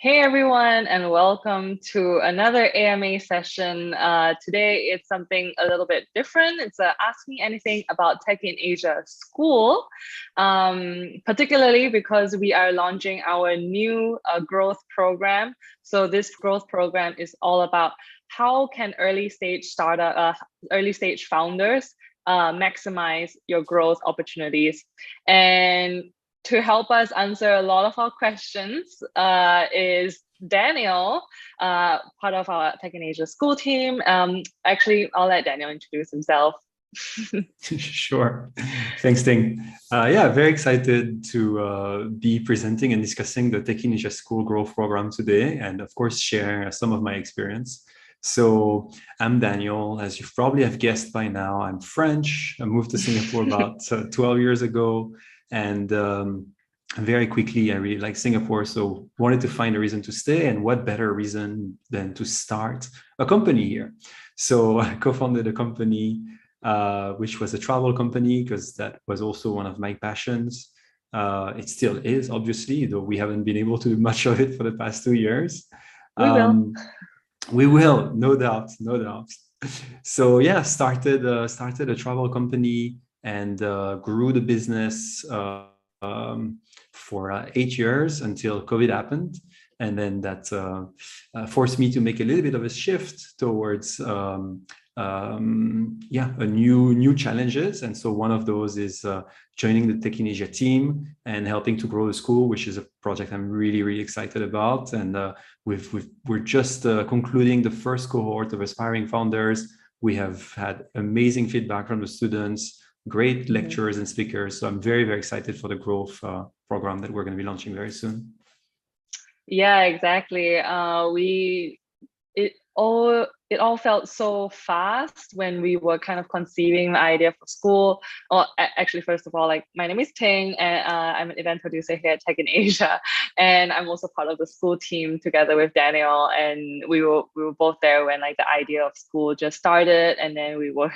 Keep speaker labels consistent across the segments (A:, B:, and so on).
A: Hey everyone, and welcome to another AMA session. Today it's something a little bit different. It's a Ask Me Anything About Tech in Asia school, particularly because we are launching our new growth program. So this growth program is all about how can early stage founders maximize your growth opportunities. And to help us answer a lot of our questions is Daniel, part of our Tech in Asia school team. Actually, I'll let Daniel introduce himself.
B: Sure. Thanks, Ting. Yeah, very excited to be presenting and discussing the Tech in Asia School Growth Program today, and of course, share some of my experience. So I'm Daniel. As you probably have guessed by now, I'm French. I moved to Singapore about 12 years ago. And very quickly, I really like Singapore, so wanted to find a reason to stay, and what better reason than to start a company here. So I co-founded a company, which was a travel company, because that was also one of my passions. It still is, obviously, though we haven't been able to do much of it for the past 2 years.
A: We will.
B: We will, no doubt, no doubt. So yeah, started a travel company and grew the business for 8 years until COVID happened. And then that forced me to make a little bit of a shift towards new challenges. And so one of those is joining the Tech in Asia team and helping to grow the school, which is a project I'm really, really excited about. And we're just concluding the first cohort of aspiring founders. We have had amazing feedback from the students, great lecturers and speakers. So I'm very, very excited for the growth program that we're going to be launching very soon.
A: Yeah, exactly. It all felt so fast when we were kind of conceiving the idea for school. Or actually, first of all, like my name is Ting, and I'm an event producer here at Tech in Asia, and I'm also part of the school team together with Daniel. And we were both there when like the idea of school just started, and then we were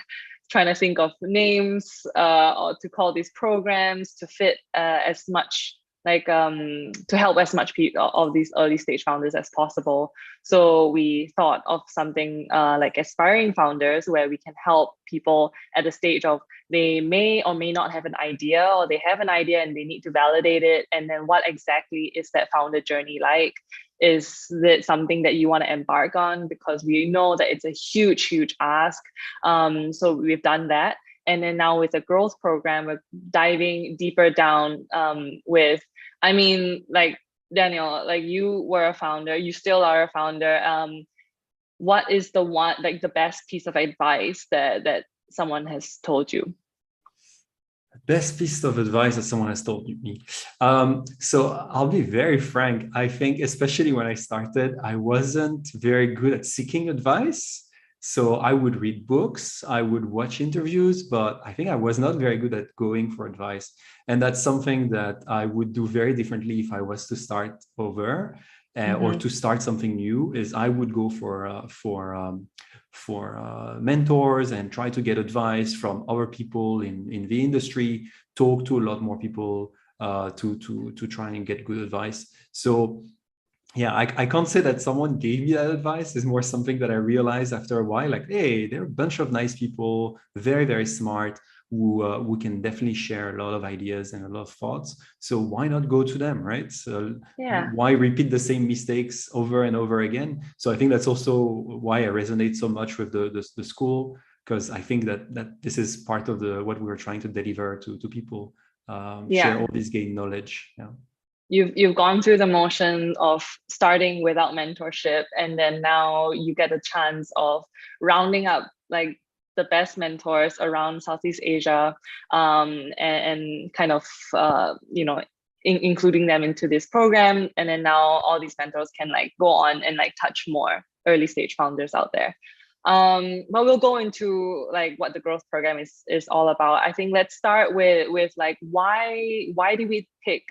A: trying to think of names or to call these programs to fit as much to help as much people of these early stage founders as possible. So we thought of something like aspiring founders, where we can help people at the stage of they may or may not have an idea, or they have an idea and they need to validate it. And then what exactly is that founder journey like? Is it something that you want to embark on? Because we know that it's a huge, huge ask. So we've done that. And then now with the growth program, we're diving deeper down like Daniel, like you were a founder, you still are a founder. What is the best piece of advice that someone has told you?
B: Best piece of advice that someone has told me. So I'll be very frank. I think, especially when I started, I wasn't very good at seeking advice. So I would read books, I would watch interviews, but I think I was not very good at going for advice. And that's something that I would do very differently if I was to start over or to start something new. Is I would go for mentors and try to get advice from other people in the industry, talk to a lot more people to try and get good advice. So yeah, I can't say that someone gave me that advice. It's more something that I realized after a while, like, hey, there are a bunch of nice people, very, very smart, who can definitely share a lot of ideas and a lot of thoughts. So why not go to them, right? So why repeat the same mistakes over and over again? So I think that's also why I resonate so much with the school, because I think that this is part of what we're trying to deliver to people, share all this gained knowledge. Yeah.
A: You've gone through the motion of starting without mentorship, and then now you get a chance of rounding up like the best mentors around Southeast Asia, and kind of including them into this program. And then now all these mentors can like go on and like touch more early stage founders out there. But we'll go into like what the growth program is all about. I think let's start with like why do we pick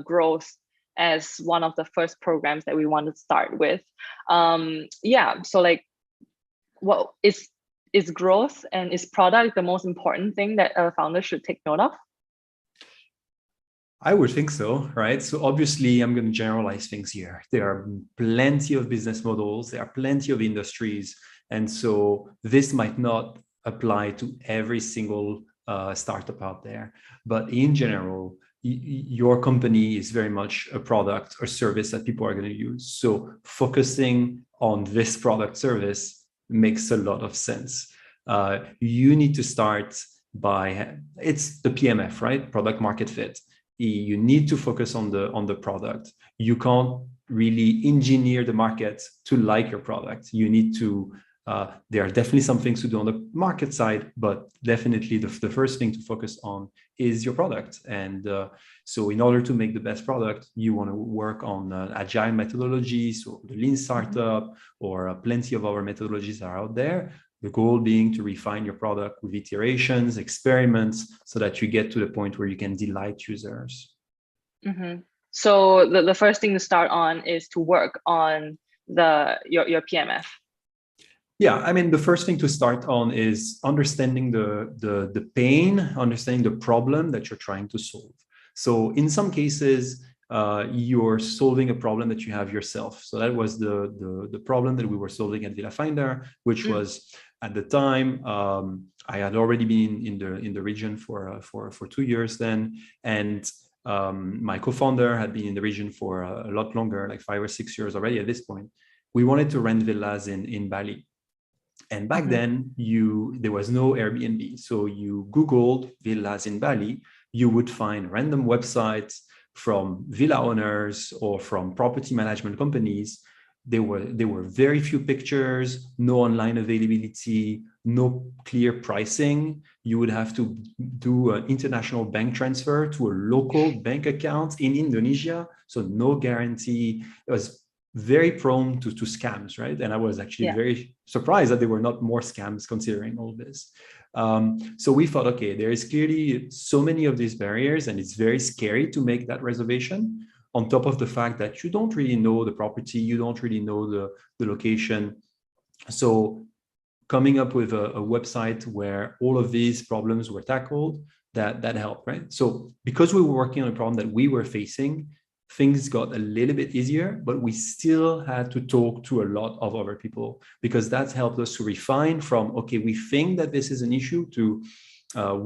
A: growth as one of the first programs that we want to start with? So like, what is growth and is product the most important thing that a founder should take note of?
B: I would think so, right? So obviously, I'm going to generalize things here. There are plenty of business models, there are plenty of industries, and so this might not apply to every single startup out there. But in general, your company is very much a product or service that people are going to use. So focusing on this product service makes a lot of sense. You need to start by, it's the PMF, right? Product market fit. You need to focus on the product. You can't really engineer the market to like your product. You need to there are definitely some things to do on the market side, but definitely the first thing to focus on is your product. And so in order to make the best product, you want to work on agile methodologies, or the lean startup, or plenty of other methodologies are out there. The goal being to refine your product with iterations, experiments, so that you get to the point where you can delight users.
A: Mm-hmm. So the first thing to start on is to work on your PMF.
B: Yeah, I mean, the first thing to start on is understanding the pain, understanding the problem that you're trying to solve. So in some cases, you're solving a problem that you have yourself. So that was the problem that we were solving at VillaFinder, which was at the time, I had already been in the region for 2 years then, and my co-founder had been in the region for a lot longer, like 5 or 6 years already at this point. We wanted to rent villas in Bali. And back then, there was no Airbnb. So you Googled villas in Bali, you would find random websites from villa owners or from property management companies. There were very few pictures, no online availability, no clear pricing. You would have to do an international bank transfer to a local bank account in Indonesia. So no guarantee. It was very prone to scams, right? And I was actually very surprised that there were not more scams considering all this. So we thought, okay, there is clearly so many of these barriers, and it's very scary to make that reservation, on top of the fact that you don't really know the property, you don't really know the location. So coming up with a website where all of these problems were tackled, that helped, right? So because we were working on a problem that we were facing, things got a little bit easier, but we still had to talk to a lot of other people, because that's helped us to refine from, okay, we think that this is an issue, to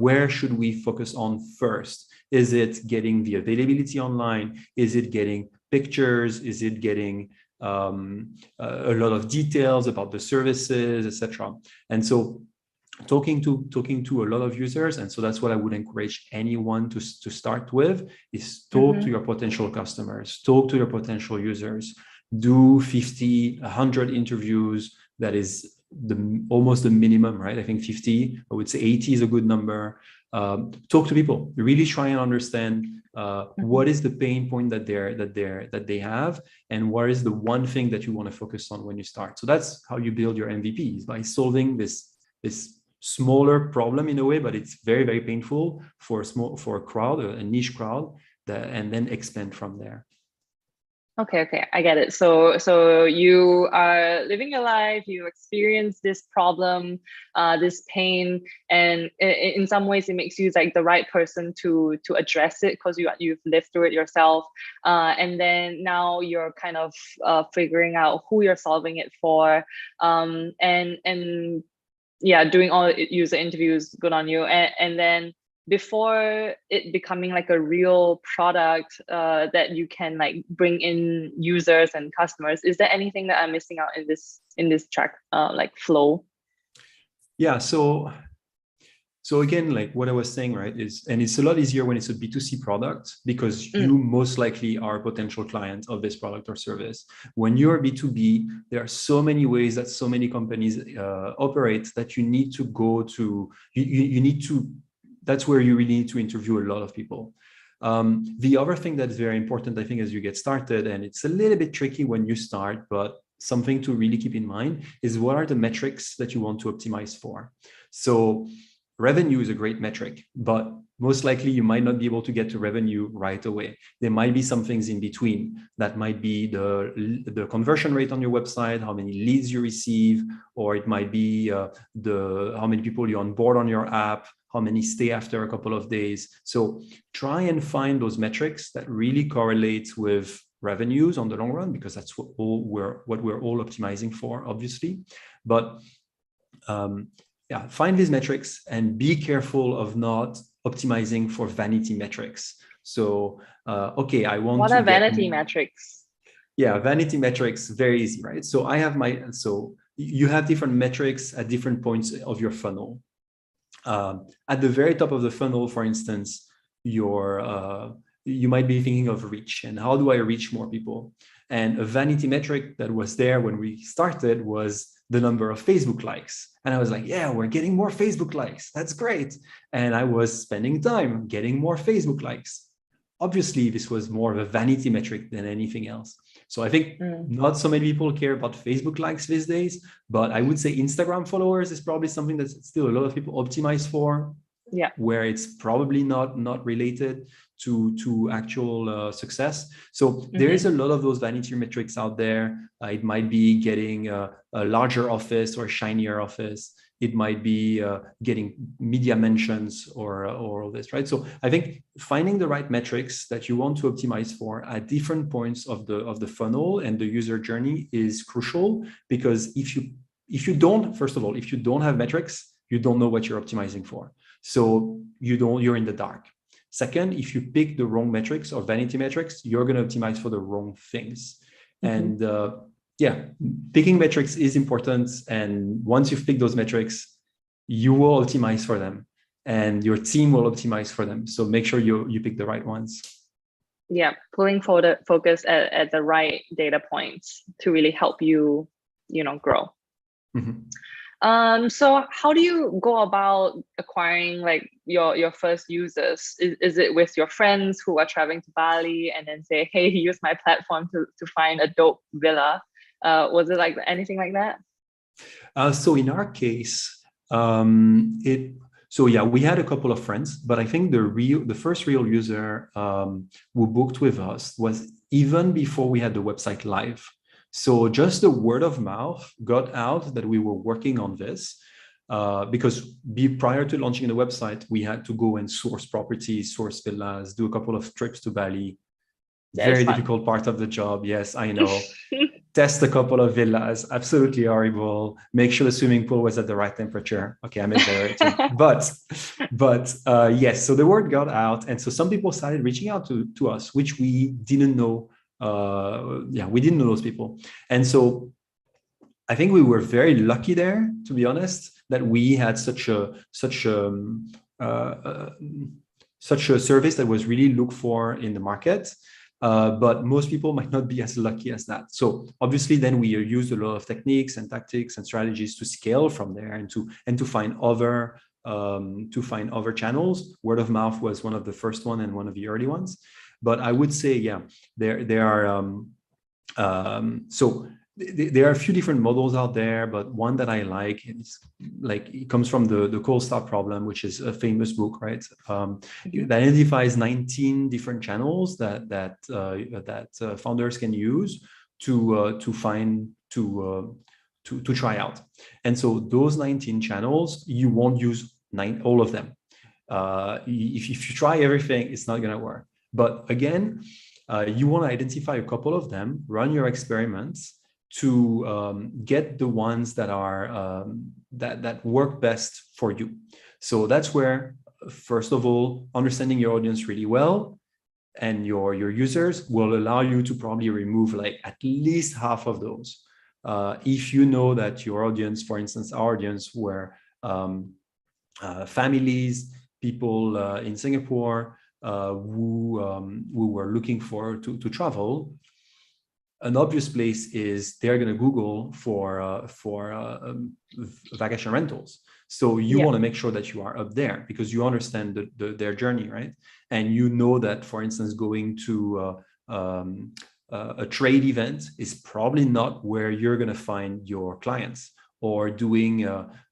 B: where should we focus on first? Is it getting the availability online? Is it getting pictures? Is it getting a lot of details about the services, etc.? And so talking to a lot of users. And so that's what I would encourage anyone to start with, is talk to your potential customers, talk to your potential users, do 50, 100 interviews. That is almost the minimum, right? I think 50, I would say 80 is a good number. Talk to people, really try and understand what is the pain point that they have, and what is the one thing that you want to focus on when you start. So that's how you build your MVPs, by solving this smaller problem in a way, but it's very, very painful for a crowd, a niche crowd, and then expand from there.
A: Okay, I get it. So you are living your life, you experience this problem, this pain, and in some ways it makes you like the right person to address it, because you've lived through it yourself. And then now you're kind of figuring out who you're solving it for, and yeah, doing all user interviews, good on you. And then before it becoming like a real product that you can like bring in users and customers, is there anything that I'm missing out in this track like flow?
B: Yeah, so again, like what I was saying, right, is, and it's a lot easier when it's a B2C product, because you most likely are a potential client of this product or service. When you're B2B, there are so many ways that so many companies operate, that you need to go to, you need to, that's where you really need to interview a lot of people. The other thing that's very important, I think, as you get started, and it's a little bit tricky when you start, but something to really keep in mind, is what are the metrics that you want to optimize for. So revenue is a great metric, but most likely you might not be able to get to revenue right away. There might be some things in between. That might be the conversion rate on your website, how many leads you receive, or it might be how many people you onboard on your app, how many stay after a couple of days. So try and find those metrics that really correlate with revenues on the long run, because that's what we're all optimizing for, obviously. But yeah, find these metrics and be careful of not optimizing for vanity metrics. So, okay, I want
A: What
B: to
A: are
B: get
A: vanity metrics?
B: Yeah, vanity metrics, very easy, right? So I have so you have different metrics at different points of your funnel. At the very top of the funnel, for instance, you might be thinking of reach and how do I reach more people? And a vanity metric that was there when we started was the number of Facebook likes. And I was like, yeah, we're getting more Facebook likes. That's great. And I was spending time getting more Facebook likes. Obviously, this was more of a vanity metric than anything else. So I think not so many people care about Facebook likes these days, but I would say Instagram followers is probably something that still a lot of people optimize for.
A: Yeah.
B: Where it's probably not related to actual success. So there is a lot of those vanity metrics out there. It might be getting a larger office or a shinier office. It might be getting media mentions or all this, right? So I think finding the right metrics that you want to optimize for at different points of the funnel and the user journey is crucial, because if you don't, first of all, if you don't have metrics, you don't know what you're optimizing for. So you're in the dark. Second, if you pick the wrong metrics or vanity metrics, you're going to optimize for the wrong things. And yeah, picking metrics is important. And once you've picked those metrics, you will optimize for them and your team will optimize for them. So make sure you pick the right ones.
A: Yeah, pulling for the focus at the right data points to really help you, grow. So how do you go about acquiring like your first users? Is it with your friends who are traveling to Bali and then say, hey, use my platform to find a dope villa? Was it like anything like that?
B: So in our case, yeah, we had a couple of friends, but I think the first real user who booked with us was even before we had the website live. So just the word of mouth got out that we were working on this, because prior to launching the website, we had to go and source properties, source villas, do a couple of trips to Bali. Very difficult part of the job. Yes, I know. Test a couple of villas, absolutely horrible. Make sure the swimming pool was at the right temperature. Okay, I'm exaggerating. but yes, so the word got out. And so some people started reaching out to us, which we didn't know. We didn't know those people. And so I think we were very lucky there, to be honest, that we had such a service that was really looked for in the market. But most people might not be as lucky as that. So obviously, then we used a lot of techniques and tactics and strategies to scale from there and to find other channels. Word of mouth was one of the first one and one of the early ones. But I would say, yeah, there are there are a few different models out there, but one that I like is it comes from the Cold Start problem, which is a famous book, right? It identifies 19 different channels that founders can use to try out. And so those 19 channels, you won't use all of them. If you try everything, it's not going to work. But again, you want to identify a couple of them, run your experiments to get the ones that are that work best for you. So that's where, first of all, understanding your audience really well and your users will allow you to probably remove at least half of those. If you know that your audience, for instance, our audience were families, people in Singapore who were looking to travel, an obvious place is they're going to Google for vacation rentals. So you want to make sure that you are up there because you understand their journey, right? And you know that, for instance, going to a trade event is probably not where you're going to find your clients, or doing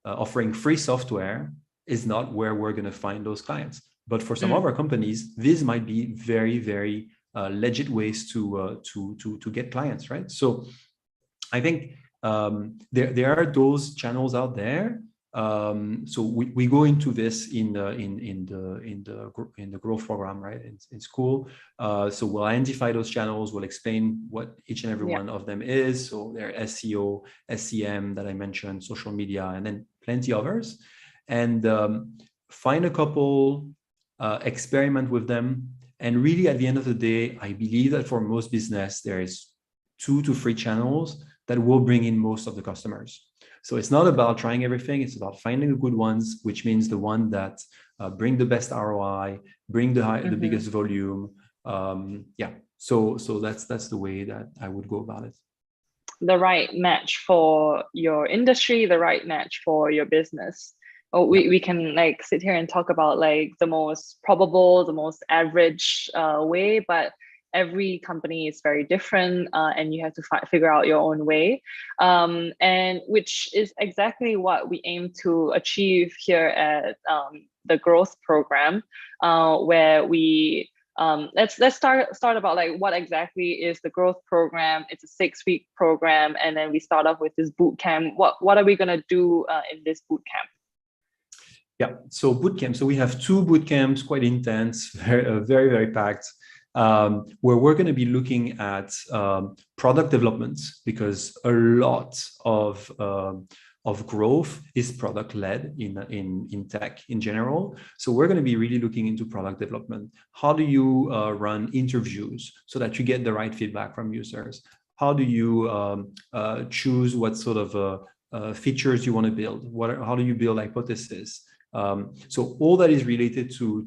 B: offering free software is not where we're going to find those clients. But for some other companies, this might be very, very legit ways to get clients, right? So I think there are those channels out there. So we go into this in the growth program, right, in school. So we'll identify those channels, we'll explain what each and every one of them is. So they're SEO, SEM that I mentioned, social media, and then plenty others. And find a couple, experiment with them. And really at the end of the day, I believe that for most business, there is 2 to 3 channels that will bring in most of the customers. So it's not about trying everything. It's about finding the good ones, which means the one that bring the best ROI, bring the biggest volume. So that's the way that I would go about it.
A: The right match for your industry, the right match for your business. We can like sit here and talk about like the most probable, the most average way, but every company is very different, and you have to figure out your own way, and which is exactly what we aim to achieve here at the growth program, where we let's start about like what exactly is the growth program. It's a 6-week program, and then we start off with this boot camp. What are we going to do in this boot camp?
B: Yeah, so boot camp. So we have 2 boot camps, quite intense, very, very packed, where we're going to be looking at product development, because a lot of growth is product led in tech in general. So we're going to be really looking into product development. How do you run interviews so that you get the right feedback from users? How do you choose what sort of features you want to build? How do you build hypotheses? So all that is related to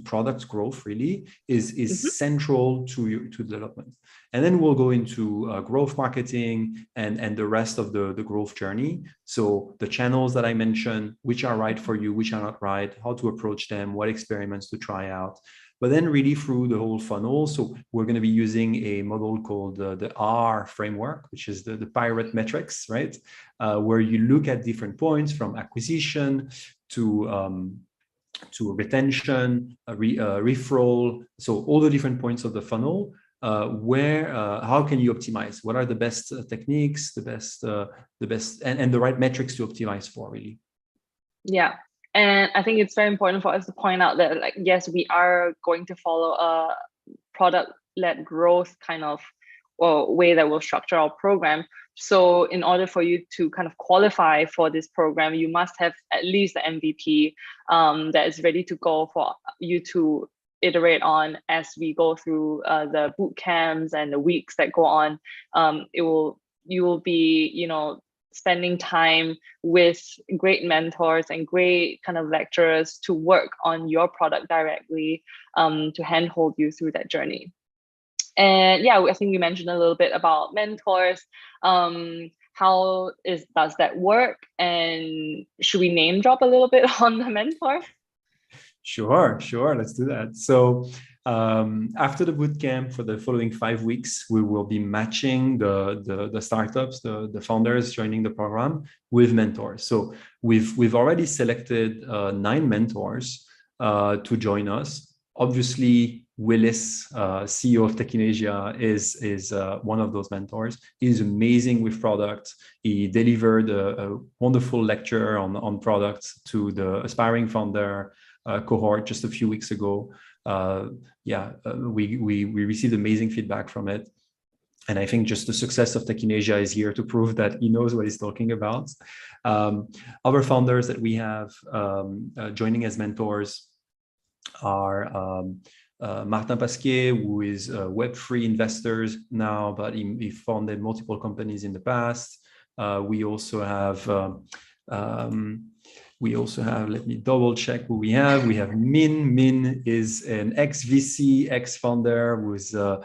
B: product growth really is central to development. And then we'll go into growth marketing and the rest of the growth journey. So the channels that I mentioned, which are right for you, which are not right, how to approach them, what experiments to try out. But then really through the whole funnel. So we're going to be using a model called the R framework, which is the pirate metrics, right? Where you look at different points from acquisition to retention, referral. So all the different points of the funnel, how can you optimize? What are the best techniques, the best and the right metrics to optimize for really?
A: Yeah. And I think it's very important for us to point out that, like, yes, we are going to follow a product-led growth kind of way that will structure our program. So in order for you to kind of qualify for this program, you must have at least an MVP that is ready to go for you to iterate on as we go through the boot camps and the weeks that go on. You will be, spending time with great mentors and great kind of lecturers to work on your product directly, to handhold you through that journey. And yeah, I think we mentioned a little bit about mentors. Does that work? And should we name drop a little bit on the mentor?
B: Sure. Let's do that. So after the bootcamp for the following 5 weeks, we will be matching the startups, the founders joining the program with mentors. So we've already selected 9 mentors to join us. Obviously, Willis, CEO of Tech in Asia, is one of those mentors. He's amazing with product. He delivered a wonderful lecture on products to the aspiring founder cohort just a few weeks ago. We received amazing feedback from it. And I think just the success of Tech in Asia is here to prove that he knows what he's talking about. Other founders that we have joining as mentors are Martin Pasquier, who is a Web3 investor now, but he founded multiple companies in the past. We also have, let me double check who we have. We have Min. Min is an ex-VC, ex-founder, who's a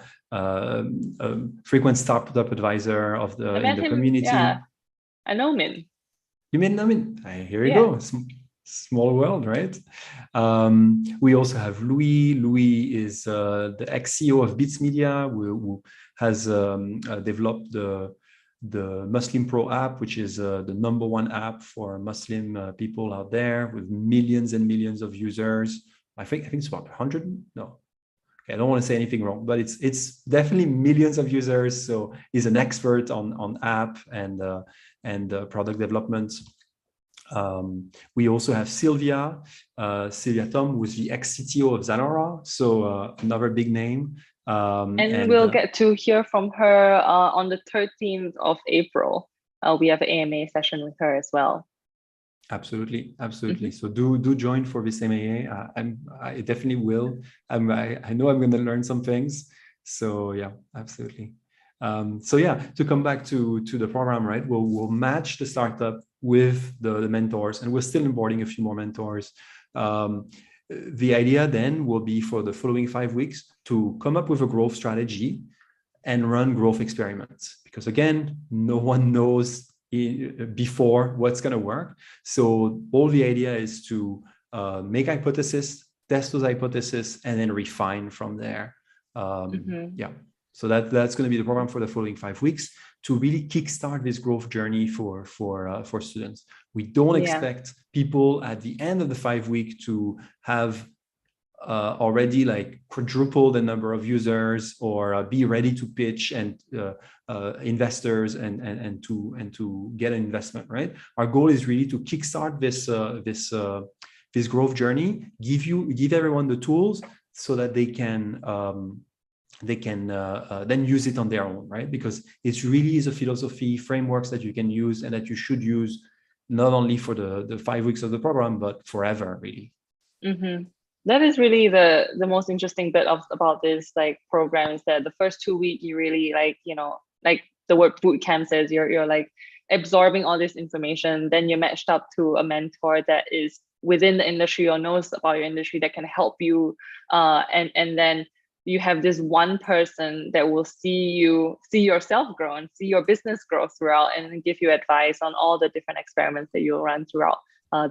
B: frequent startup advisor in the community.
A: Yeah, I know Min.
B: You mean Min? Here you go. Small world, right? We also have Louis. Louis is the ex-CEO of Beats Media, who has developed the Muslim Pro app, which is the #1 app for Muslim people out there, with millions and millions of users. I think it's about 100. No, okay, I don't want to say anything wrong, but it's definitely millions of users. So he's an expert on app and product development. We also have Sylvia Tom, who's the ex-CTO of Zalora, so another big name.
A: And we'll get to hear from her on the 13th of April. We have an AMA session with her as well.
B: Absolutely. So do join for this MAA. I definitely will. I know I'm going to learn some things. So yeah, absolutely. So yeah, to come back to the program, right? We'll match the startup with the mentors, and we're still onboarding a few more mentors. The idea then will be for the following 5 weeks to come up with a growth strategy and run growth experiments, because again, no one knows before what's going to work. So all the idea is to make hypotheses, test those hypotheses, and then refine from there. Yeah. So that's going to be the program for the following 5 weeks to really kickstart this growth journey for students. We don't expect people at the end of the 5 week to have already like quadruple the number of users or be ready to pitch and investors and to get an investment, right? Our goal is really to kickstart this growth journey, give everyone the tools so that they can then use it on their own, right? Because it really is a philosophy, frameworks that you can use and that you should use not only for the 5 weeks of the program, but forever, really.
A: That is really the most interesting bit about this like program, is that the first 2 weeks you really like, like the word boot camp says, you're like absorbing all this information. Then you're matched up to a mentor that is within the industry or knows about your industry that can help you, and then you have this one person that will see yourself grow and see your business grow throughout, and give you advice on all the different experiments that you'll run throughout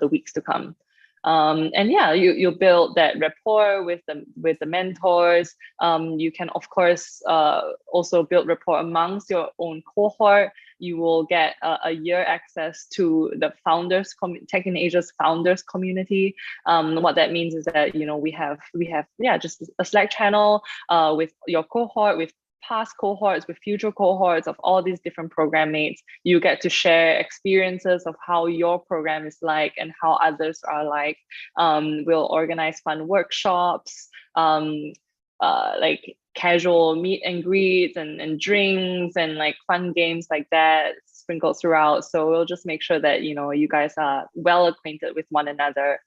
A: the weeks to come. And yeah, you build that rapport with the mentors. You can of course also build rapport amongst your own cohort. You will get a year access to the founders, Tech in Asia's founders community. What that means is that we have just a Slack channel with your cohort, with past cohorts, with future cohorts of all these different program mates. You get to share experiences of how your program is like and how others are like. We'll organize fun workshops, like casual meet and greets and drinks and like fun games like that sprinkled throughout. So we'll just make sure that you guys are well acquainted with one another,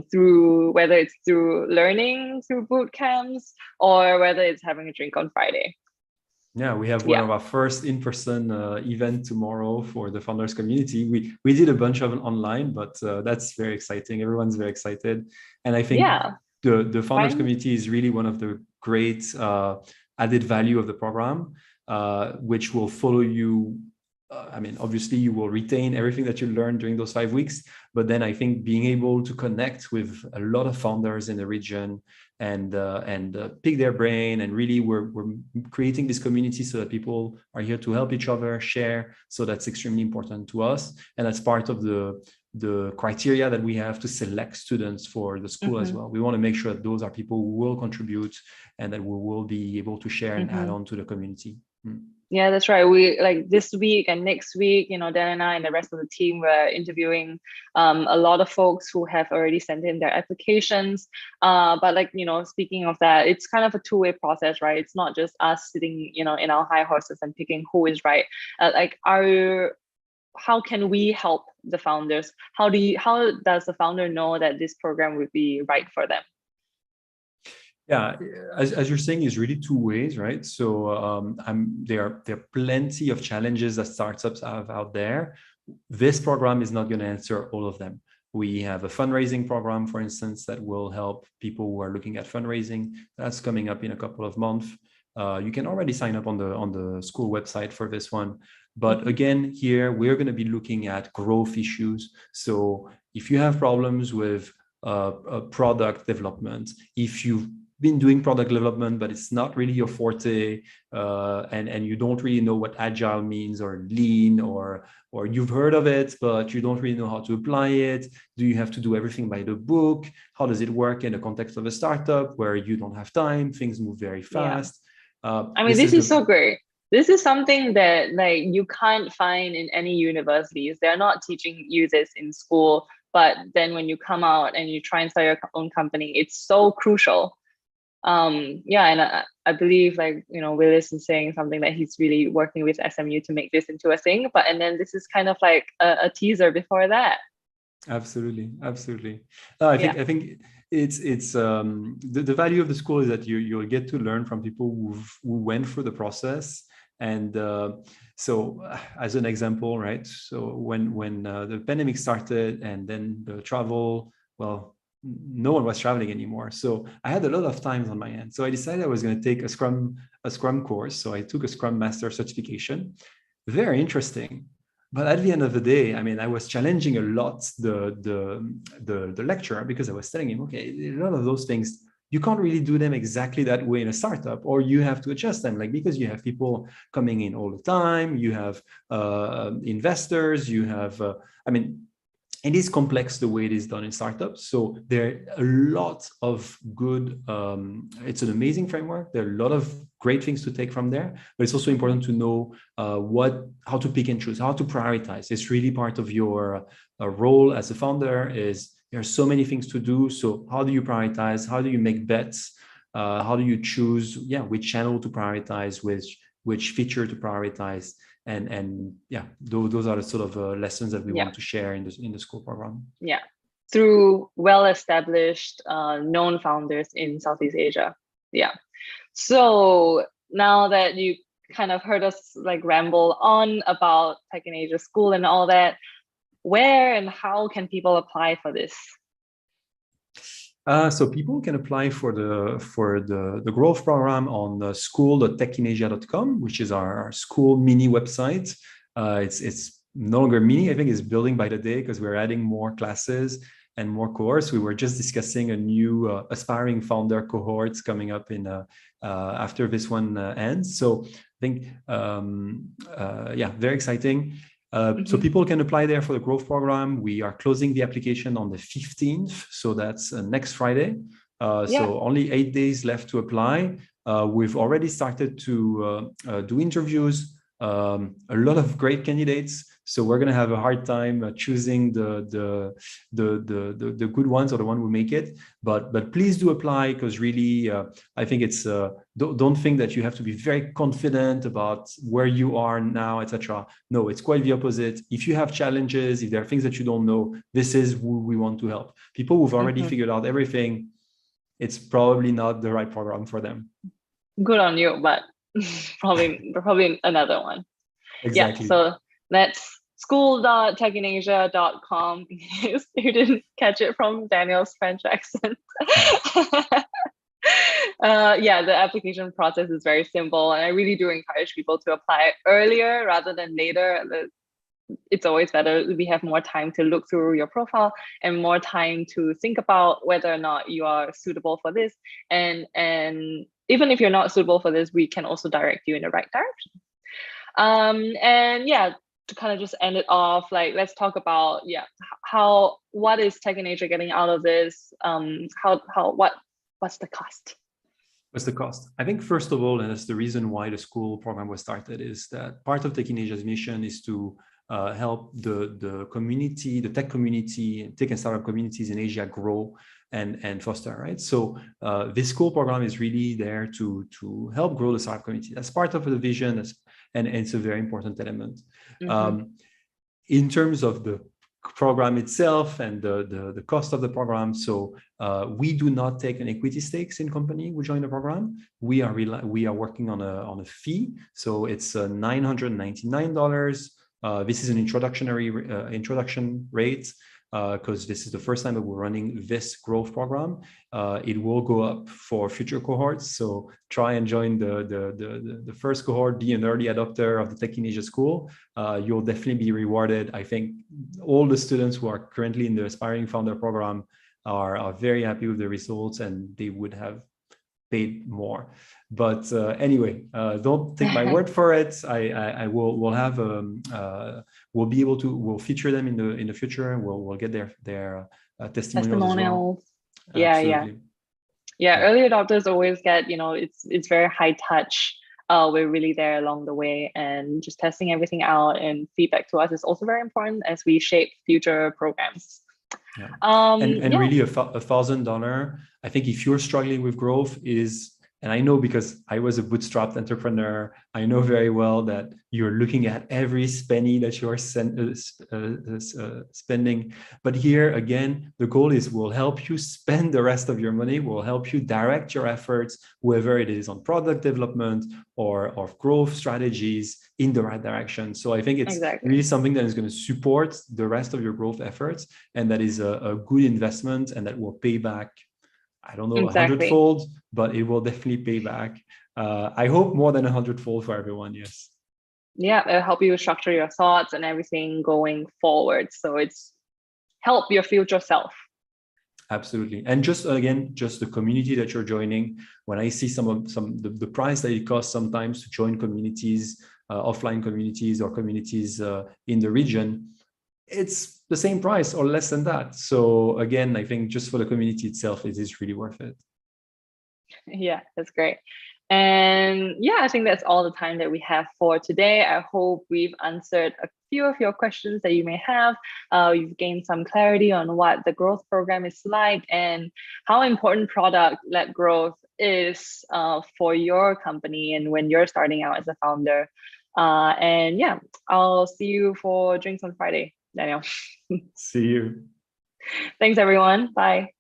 A: through whether it's through learning through boot camps or whether it's having a drink on Friday.
B: Yeah, we have one of our first in-person event tomorrow for the founders community. We did a bunch of it online, but that's very exciting. Everyone's very excited, and I think the founders community is really one of the great added value of the program, which will follow you. I mean, obviously, you will retain everything that you learned during those 5 weeks, but then I think being able to connect with a lot of founders in the region and pick their brain, and really we're creating this community so that people are here to help each other, share. So that's extremely important to us, and that's part of the criteria that we have to select students for the school as well. We want to make sure that those are people who will contribute and that we will be able to share and add on to the community.
A: Yeah, that's right. We like this week and next week, Dan and I and the rest of the team were interviewing a lot of folks who have already sent in their applications. But like, speaking of that, it's kind of a two-way process, right? It's not just us sitting, in our high horses and picking who is right. How can we help the founders? How does the founder know that this program would be right for them?
B: Yeah, as you're saying, is really two ways, right? So there are plenty of challenges that startups have out there. This program is not going to answer all of them. We have a fundraising program, for instance, that will help people who are looking at fundraising. That's coming up in a couple of months. You can already sign up on the school website for this one. But again, here we're going to be looking at growth issues. So if you have problems with product development, if you've been doing product development, but it's not really your forte, and you don't really know what agile means or lean, or you've heard of it, but you don't really know how to apply it. Do you have to do everything by the book? How does it work in the context of a startup where you don't have time? Things move very fast.
A: This is so great. this is something that like you can't find in any universities. They're not teaching you this in school, but then when you come out and you try and start your own company, it's so crucial. Yeah, and I believe like, you know, Willis is saying something that he's really working with SMU to make this into a thing, but and then this is kind of like a teaser before that.
B: Absolutely, absolutely. I think it's the value of the school is that you'll get to learn from people who went through the process. And so as an example, right, so when the pandemic started and then the travel, well, no one was traveling anymore, so I had a lot of time on my hand, so I decided I was going to take a scrum course. So I took a Scrum Master certification. Very interesting. But at the end of the day, I mean, I was challenging a lot the lecturer, because I was telling him, okay, a lot of those things, you can't really do them exactly that way in a startup, or you have to adjust them, like, because you have people coming in all the time, you have investors, you have, I mean, it is complex the way it is done in startups. So there are a lot of good, it's an amazing framework. There are a lot of great things to take from there, but it's also important to know how to pick and choose, how to prioritize. It's really part of your role as a founder. Is there are so many things to do. So how do you prioritize? How do you make bets? How do you choose, which channel to prioritize, which feature to prioritize? And yeah, those are the sort of lessons that we want to share in the school program.
A: Yeah, through well-established, known founders in Southeast Asia. Yeah. So now that you kind of heard us like ramble on about Tech in Asia School and all that, where and how can people apply for this?
B: So people can apply for the growth program on school.techinasia.com, which is our school mini website. It's no longer mini. I think it's building by the day, because we're adding more classes and more courses. We were just discussing a new aspiring founder cohorts coming up in after this one ends. So I think very exciting. So people can apply there for the growth program. We are closing the application on the 15th. So that's next Friday. So only 8 days left to apply. We've already started to do interviews. A lot of great candidates. So we're going to have a hard time choosing the good ones, or the one who make it. But please do apply, because really, I think it's don't think that you have to be very confident about where you are now, etc. No, it's quite the opposite. If you have challenges, if there are things that you don't know, this is who we want to help. People who've already figured out everything, it's probably not the right program for them.
A: Good on you, but probably another one.
B: Exactly.
A: Yeah, so that's school.techinasia.com in case you didn't catch it from Daniel's French accent. The application process is very simple, and I really do encourage people to apply earlier rather than later. It's always better. We have more time to look through your profile and more time to think about whether or not you are suitable for this. And even if you're not suitable for this, we can also direct you in the right direction. To kind of just end it off, like, let's talk about what is Tech in Asia getting out of this? What's the cost?
B: What's the cost? I think, first of all, and that's the reason why the school program was started, is that part of Tech in Asia's mission is to help the community, the tech community, tech and startup communities in Asia grow and foster, right? So this school program is really there to help grow the startup community. That's part of the vision, and it's a very important element. In terms of the program itself and the cost of the program, so we do not take an equity stakes in company who join the program. We are working on a fee, so it's $999. This is an introduction rate, because this is the first time that we're running this growth program. It will go up for future cohorts. So try and join the first cohort, be an early adopter of the Tech in Asia School. You'll definitely be rewarded. I think all the students who are currently in the Aspiring Founder program are very happy with the results, and they would have paid more. But anyway, don't take my word for it. We'll be able to, we'll feature them in the future. We'll get their testimonials as well.
A: Yeah. Early adopters always get, it's very high touch. we're really there along the way, and just testing everything out, and feedback to us is also very important as we shape future programs.
B: Yeah.
A: Yeah.
B: Really $1,000, I think if you're struggling with growth is, and I know because I was a bootstrapped entrepreneur, I know very well that you're looking at every penny that you are spending. But here again, the goal is we'll help you spend the rest of your money. We'll help you direct your efforts, whether it is on product development or growth strategies, in the right direction. So I think it's really something that is going to support the rest of your growth efforts, and that is a good investment, and that will pay back, I don't know, 100-fold, but it will definitely pay back. I hope more than 100-fold for everyone. Yes.
A: Yeah, it'll help you structure your thoughts and everything going forward. So it's help your future self.
B: Absolutely. And just again, just the community that you're joining, when I see the price that it costs sometimes to join communities, offline communities or communities in the region, it's the same price or less than that. So again, I think just for the community itself, it is really worth it.
A: Yeah, that's great. And yeah, I think that's all the time that we have for today. I hope we've answered a few of your questions that you may have. You've gained some clarity on what the growth program is like and how important product-led growth is for your company and when you're starting out as a founder. And yeah, I'll see you for drinks on Friday, Daniel.
B: See you.
A: Thanks, everyone. Bye.